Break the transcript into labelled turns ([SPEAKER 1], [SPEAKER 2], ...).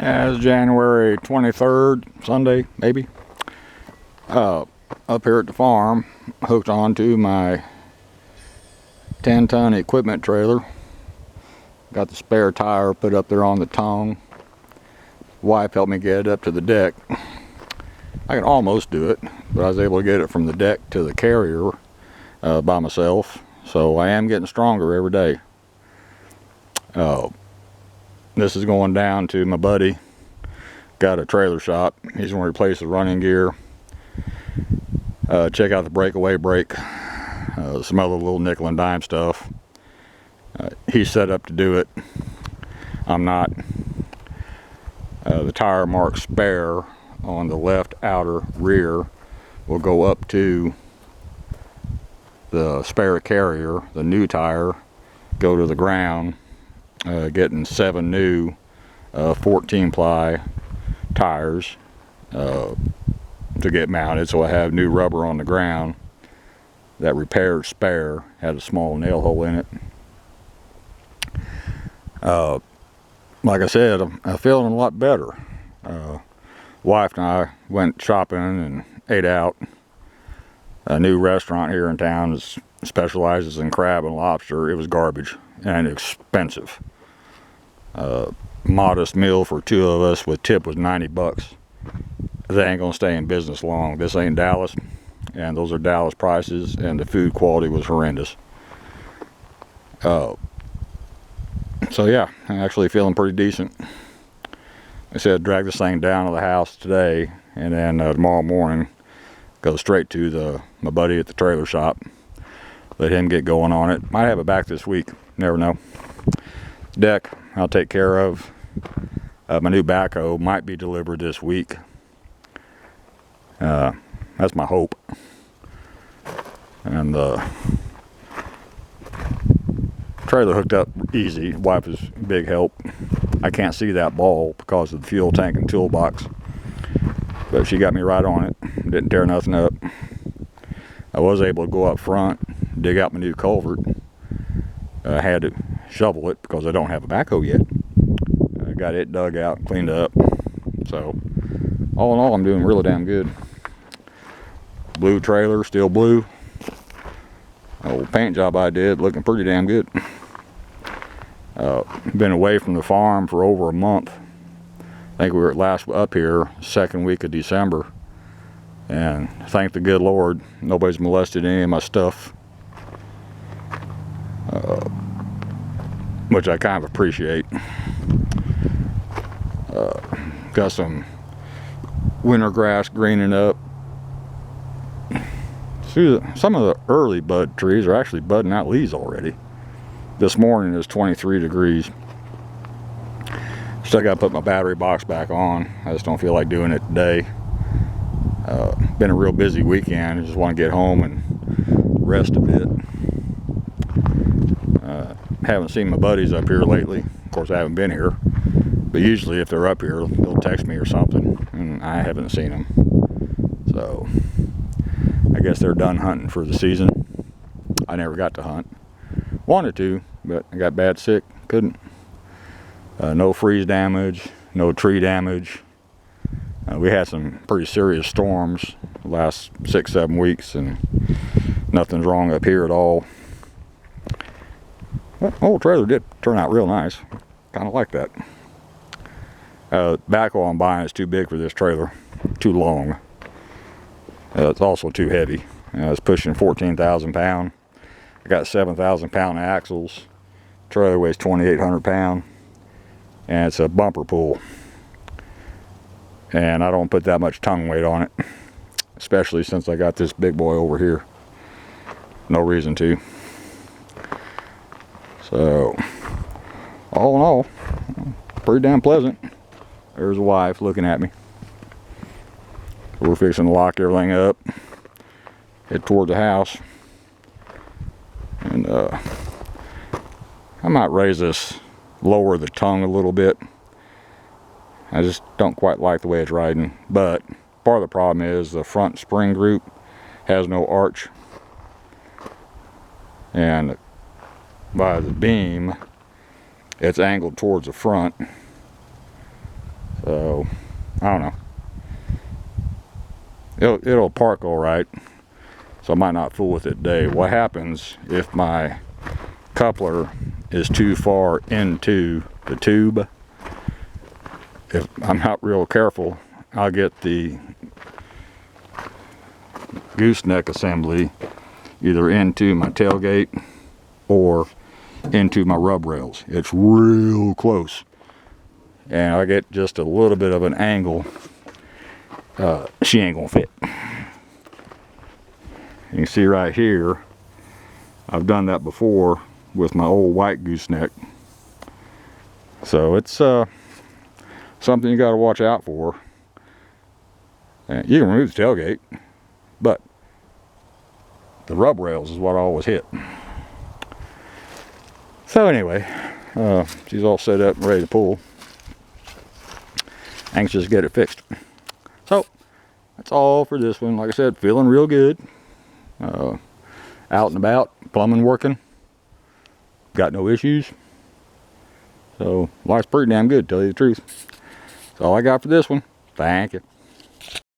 [SPEAKER 1] As January 23rd, Sunday, maybe. Up here at the farm, hooked onto my 10-ton equipment trailer. Got the spare tire put up there on the tongue. Wife helped me get it up to the deck. I can almost do it, but I was able to get it from the deck to the carrier by myself. So I am getting stronger every day. This is going down to my buddy. Got a trailer shop. He's going to replace the running gear. Check out the breakaway brake. Some other little nickel and dime stuff. He's set up to do it. I'm not. The tire marked spare on the left outer rear will go up to the spare carrier. The new tire go to the ground. Getting 7 new 14 ply tires to get mounted, so I have new rubber on the ground. That repaired spare had a small nail hole in it. Like I said, I'm feeling a lot better. Wife and I went shopping and ate out. A new restaurant here in town specializes in crab and lobster. It was garbage and expensive. Modest meal for 2 of us with tip was $90. They ain't gonna stay in business long. This ain't Dallas, and those are Dallas prices, and the food quality was horrendous. So yeah, I'm actually feeling pretty decent. I said drag this thing down to the house today, and then tomorrow morning go straight to my buddy at the trailer shop. Let him get going on it. Might have it back this week. Never know. Deck I'll take care of. My new backhoe might be delivered this week. That's my hope. And the trailer hooked up easy. Wife is big help. I can't see that ball because of the fuel tank and toolbox, but she got me right on it. Didn't tear nothing up. I was able to go up front, dig out my new culvert. I had to shovel it because I don't have a backhoe yet. I got it dug out, cleaned up. So all in all, I'm doing really damn good. Blue trailer, still blue. Old paint job I did, looking pretty damn good. Been away from the farm for over a month. I think we were last up here, 2nd week of December. And thank the good Lord, nobody's molested any of my stuff. Which I kind of appreciate. Got some winter grass greening up. See, some of the early bud trees are actually budding out leaves already. This morning is 23 degrees. Still got to put my battery box back on. I just don't feel like doing it today. Been a real busy weekend. I just want to get home and rest a bit. Haven't seen my buddies up here lately. Of course, I haven't been here. But usually if they're up here, they'll text me or something. And I haven't seen them. So I guess they're done hunting for the season. I never got to hunt. Wanted to, but I got bad sick. Couldn't. No freeze damage, no tree damage. We had some pretty serious storms the last 6-7 weeks, and nothing's wrong up here at all. Well, the old trailer did turn out real nice. Kind of like that. Backhoe I'm buying is too big for this trailer. Too long. It's also too heavy. It's pushing 14,000 pounds. I got 7,000 pound axles. Trailer weighs 2,800 pounds. And it's a bumper pull. And I don't put that much tongue weight on it. Especially since I got this big boy over here. No reason to. So, all in all, pretty damn pleasant. There's a wife looking at me. We're fixing to lock everything up. Head toward the house. And I might raise this, lower the tongue a little bit. I just don't quite like the way it's riding. But part of the problem is the front spring group has no arch. And by the beam, it's angled towards the front. So I don't know. It'll park all right, so I might not fool with it today. What happens if my coupler is too far into the tube? If I'm not real careful, I'll get the gooseneck assembly either into my tailgate or into my rub rails. It's real close, and I get just a little bit of an angle. She ain't gonna fit. You can see right here, I've done that before with my old white gooseneck. So it's something you got to watch out for. And you can remove the tailgate, but the rub rails is what I always hit. So anyway, she's all set up and ready to pull. Anxious to get it fixed. So that's all for this one. Like I said, feeling real good. Out and about, plumbing working. Got no issues. So life's pretty damn good, to tell you the truth. That's all I got for this one. Thank you.